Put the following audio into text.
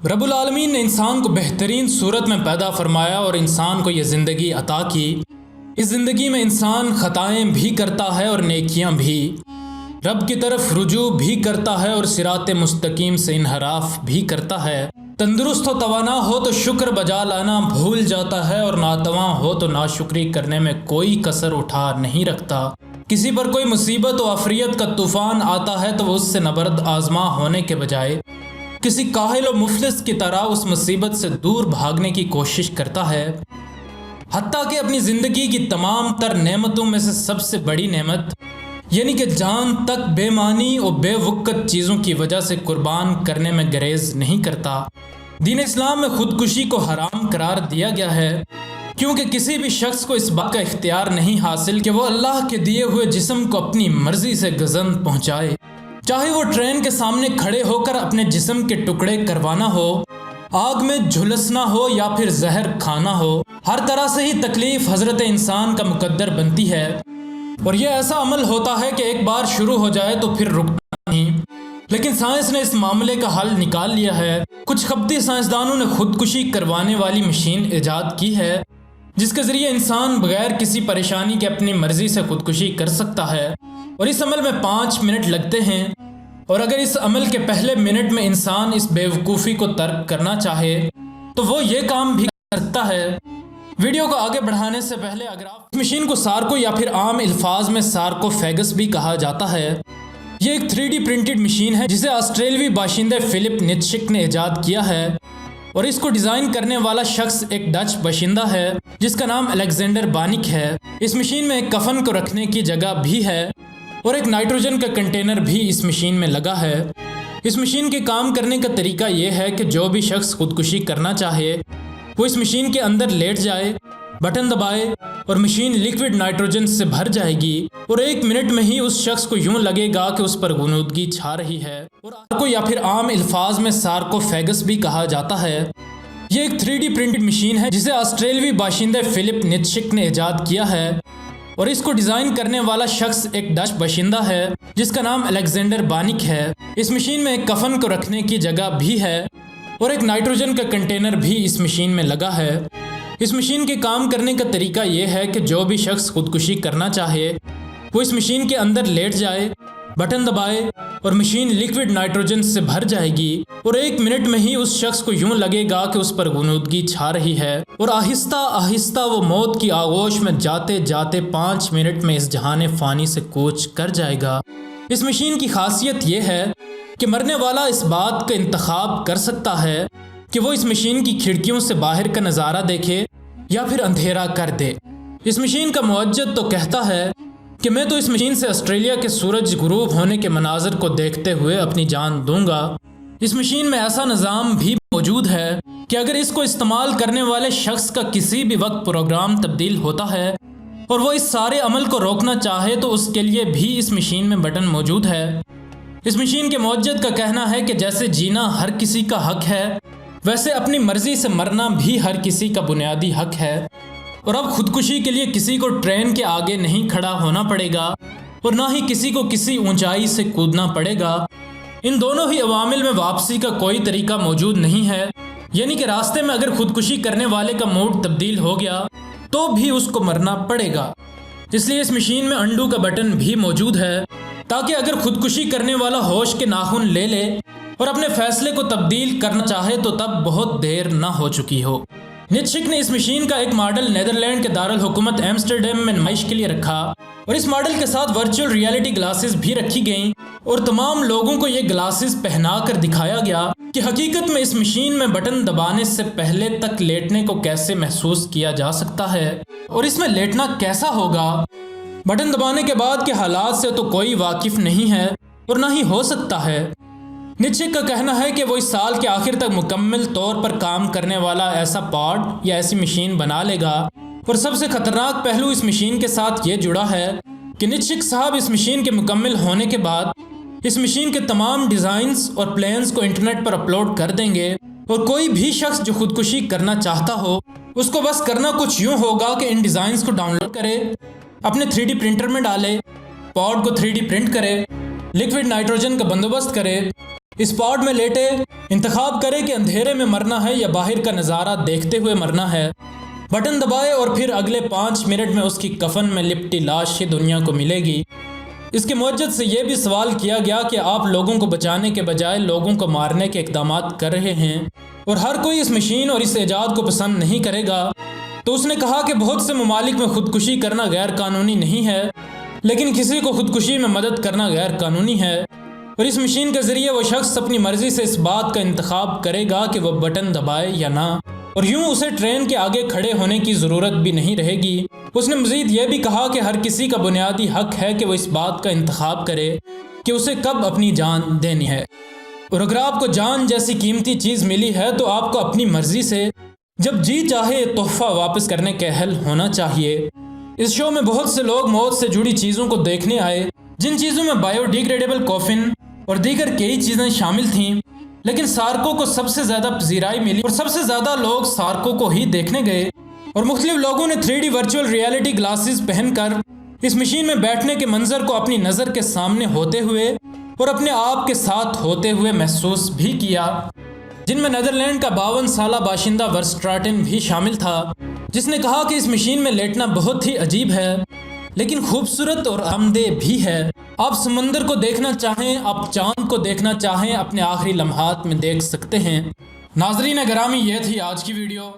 رب العالمین نے انسان کو بہترین صورت میں پیدا فرمایا اور انسان کو یہ زندگی عطا کی۔ اس زندگی میں انسان خطائیں بھی کرتا ہے اور نیکیاں بھی، رب کی طرف رجوع بھی کرتا ہے اور صراط مستقیم سے انحراف بھی کرتا ہے۔ تندرست و توانا ہو تو شکر بجا لانا بھول جاتا ہے اور ناتواں ہو تو ناشکری کرنے میں کوئی کسر اٹھا نہیں رکھتا۔ کسی پر کوئی مصیبت و عافیت کا طوفان آتا ہے تو وہ اس سے نبرد آزما ہونے کے بجائے کسی کاہل و مفلس کی طرح اس مصیبت سے دور بھاگنے کی کوشش کرتا ہے، حتیٰ کہ اپنی زندگی کی تمام تر نعمتوں میں سے سب سے بڑی نعمت یعنی کہ جان تک بے معنی اور بے وقت چیزوں کی وجہ سے قربان کرنے میں گریز نہیں کرتا۔ دین اسلام میں خودکشی کو حرام قرار دیا گیا ہے، کیونکہ کسی بھی شخص کو اس بات کا اختیار نہیں حاصل کہ وہ اللہ کے دیے ہوئے جسم کو اپنی مرضی سے گزند پہنچائے، چاہے وہ ٹرین کے سامنے کھڑے ہو کر اپنے جسم کے ٹکڑے کروانا ہو، آگ میں جھلسنا ہو یا پھر زہر کھانا ہو۔ ہر طرح سے ہی تکلیف حضرت انسان کا مقدر بنتی ہے، اور یہ ایسا عمل ہوتا ہے کہ ایک بار شروع ہو جائے تو پھر رکتا نہیں۔ لیکن سائنس نے اس معاملے کا حل نکال لیا ہے۔ کچھ خبتی سائنسدانوں نے خودکشی کروانے والی مشین ایجاد کی ہے، جس کے ذریعے انسان بغیر کسی پریشانی کے اپنی مرضی سے خودکشی کر سکتا ہے، اور اس عمل میں 5 منٹ لگتے ہیں۔ اور اگر اس عمل کے پہلے منٹ میں انسان اس بے وقوفی کو ترک کرنا چاہے تو وہ یہ کام بھی کر سکتا ہے۔ ویڈیو کو آگے بڑھانے سے پہلے اگر آپ اس مشین کو سارکو یا پھر عام الفاظ میں سارکوفیگس بھی کہا جاتا ہے، یہ ایک 3D پرنٹڈ مشین ہے جسے آسٹریلوی باشندے فلپ نیٹشک نے ایجاد کیا ہے، اور اس کو ڈیزائن کرنے والا شخص ایک ڈچ باشندہ ہے جس کا نام الیگزینڈر بانک ہے۔ اس مشین میں ایک کفن کو رکھنے کی جگہ بھی ہے اور ایک نائٹروجن کا کنٹینر بھی اس مشین میں لگا ہے۔ اس مشین کے کام کرنے کا طریقہ یہ ہے کہ جو بھی شخص خودکشی کرنا چاہے وہ اس مشین کے اندر لیٹ جائے، بٹن دبائے اور مشین لیکوڈ نائٹروجن سے بھر جائے گی، اور 1 منٹ میں ہی اس شخص کو یوں لگے گا کہ اس پر غنودگی چھا رہی ہے۔ اور سارکو یا پھر عام الفاظ میں سارکوفیگس بھی کہا جاتا ہے، یہ ایک 3D پرنٹڈ مشین ہے جسے آسٹریلوی باشندے فلپ نیٹشک نے ایجاد کیا ہے، اور اس کو ڈیزائن کرنے والا شخص ایک ڈچ باشندہ ہے جس کا نام الیگزینڈر بانک ہے۔ اس مشین میں ایک کفن کو رکھنے کی جگہ بھی ہے اور ایک نائٹروجن کا کنٹینر بھی اس مشین میں لگا ہے۔ اس مشین کے کام کرنے کا طریقہ یہ ہے کہ جو بھی شخص خودکشی کرنا چاہے وہ اس مشین کے اندر لیٹ جائے، بٹن دبائے اور مشین لیکوڈ نائٹروجن سے بھر جائے گی، اور 1 منٹ میں ہی اس شخص کو یوں لگے گا کہ اس پر غنودگی چھا رہی ہے، اور آہستہ آہستہ وہ موت کی آغوش میں جاتے جاتے 5 منٹ میں اس جہان فانی سے کوچ کر جائے گا۔ اس مشین کی خاصیت یہ ہے کہ مرنے والا اس بات کا انتخاب کر سکتا ہے کہ وہ اس مشین کی کھڑکیوں سے باہر کا نظارہ دیکھے یا پھر اندھیرا کر دے۔ اس مشین کا موجد تو کہتا ہے کہ میں تو اس مشین سے آسٹریلیا کے سورج غروب ہونے کے مناظر کو دیکھتے ہوئے اپنی جان دوں گا۔ اس مشین میں ایسا نظام بھی موجود ہے کہ اگر اس کو استعمال کرنے والے شخص کا کسی بھی وقت پروگرام تبدیل ہوتا ہے اور وہ اس سارے عمل کو روکنا چاہے تو اس کے لیے بھی اس مشین میں بٹن موجود ہے۔ اس مشین کے موجد کا کہنا ہے کہ جیسے جینا ہر کسی کا حق ہے، ویسے اپنی مرضی سے مرنا بھی ہر کسی کا بنیادی حق ہے، اور اب خودکشی کے لیے کسی کو ٹرین کے آگے نہیں کھڑا ہونا پڑے گا اور نہ ہی کسی کو کسی اونچائی سے کودنا پڑے گا۔ ان دونوں ہی عوامل میں واپسی کا کوئی طریقہ موجود نہیں ہے، یعنی کہ راستے میں اگر خودکشی کرنے والے کا موڈ تبدیل ہو گیا تو بھی اس کو مرنا پڑے گا۔ اس لیے اس مشین میں انڈو کا بٹن بھی موجود ہے، تاکہ اگر خودکشی کرنے والا ہوش کے ناخن لے لے اور اپنے فیصلے کو تبدیل کرنا چاہے تو تب بہت دیر نہ ہو چکی ہو۔ نیٹشک نے اس مشین کا ایک ماڈل نیدرلینڈ کے دارالحکومت ایمسٹرڈیم میں نمائش کے لیے رکھا، اور اس ماڈل کے ساتھ ورچوئل ریئلٹی گلاسز بھی رکھی گئیں، اور تمام لوگوں کو یہ گلاسز پہنا کر دکھایا گیا کہ حقیقت میں اس مشین میں بٹن دبانے سے پہلے تک لیٹنے کو کیسے محسوس کیا جا سکتا ہے، اور اس میں لیٹنا کیسا ہوگا۔ بٹن دبانے کے بعد کے حالات سے تو کوئی واقف نہیں ہے اور نہ ہی ہو سکتا ہے۔ نیٹشک کا کہنا ہے کہ وہ اس سال کے آخر تک مکمل طور پر کام کرنے والا ایسا پاڈ یا ایسی مشین بنا لے گا، اور سب سے خطرناک پہلو اس مشین کے ساتھ یہ جڑا ہے کہ نیٹشک صاحب اس مشین کے مکمل ہونے کے بعد اس مشین کے تمام ڈیزائنز اور پلانز کو انٹرنیٹ پر اپلوڈ کر دیں گے، اور کوئی بھی شخص جو خودکشی کرنا چاہتا ہو اس کو بس کرنا کچھ یوں ہوگا کہ ان ڈیزائنز کو ڈاؤن لوڈ کرے، اپنے 3D پرنٹر میں ڈالے، پاڈ کو 3D پرنٹ کرے، لیکوڈ نائٹروجن کا بندوبست کرے، اس پاڈ میں لیٹے انتخاب کرے کہ اندھیرے میں مرنا ہے یا باہر کا نظارہ دیکھتے ہوئے مرنا ہے۔ بٹن دبائے اور پھر اگلے 5 منٹ میں اس کی کفن میں لپٹی لاش ہی دنیا کو ملے گی۔ اس کے موجد سے یہ بھی سوال کیا گیا کہ آپ لوگوں کو بچانے کے بجائے لوگوں کو مارنے کے اقدامات کر رہے ہیں اور ہر کوئی اس مشین اور اس ایجاد کو پسند نہیں کرے گا۔ تو اس نے کہا کہ بہت سے ممالک میں خودکشی کرنا غیر قانونی نہیں ہے، لیکن کسی کو خودکشی میں مدد کرنا غیر قانونی ہے، اور اس مشین کے ذریعے وہ شخص اپنی مرضی سے اس بات کا انتخاب کرے گا کہ وہ بٹن دبائے یا نہ، اور یوں اسے ٹرین کے آگے کھڑے ہونے کی ضرورت بھی نہیں رہے گی۔ اس نے مزید یہ بھی کہا کہ ہر کسی کا بنیادی حق ہے کہ وہ اس بات کا انتخاب کرے کہ اسے کب اپنی جان دینی ہے، اور اگر آپ کو جان جیسی قیمتی چیز ملی ہے تو آپ کو اپنی مرضی سے جب جی چاہے تحفہ واپس کرنے کے اہل ہونا چاہیے۔ اس شو میں بہت سے لوگ موت سے جڑی چیزوں کو دیکھنے آئے، جن چیزوں میں بایو ڈیگریڈیبل کوفن اور دیگر کئی چیزیں شامل تھیں، لیکن سارکو کو سب سے زیادہ پذیرائی ملی اور سب سے زیادہ لوگ سارکو کو ہی دیکھنے گئے، اور مختلف لوگوں نے 3D ورچوئل ریالٹی گلاسز پہن کر اس مشین میں بیٹھنے کے منظر کو اپنی نظر کے سامنے ہوتے ہوئے اور اپنے آپ کے ساتھ ہوتے ہوئے محسوس بھی کیا، جن میں نیدرلینڈ کا 52 سالہ باشندہ ورسٹراٹن بھی شامل تھا، جس نے کہا کہ اس مشین میں لیٹنا بہت ہی عجیب ہے لیکن خوبصورت اور آرامدہ بھی ہے۔ آپ سمندر کو دیکھنا چاہیں، آپ چاند کو دیکھنا چاہیں، اپنے آخری لمحات میں دیکھ سکتے ہیں۔ ناظرین گرامی، یہ تھی آج کی ویڈیو۔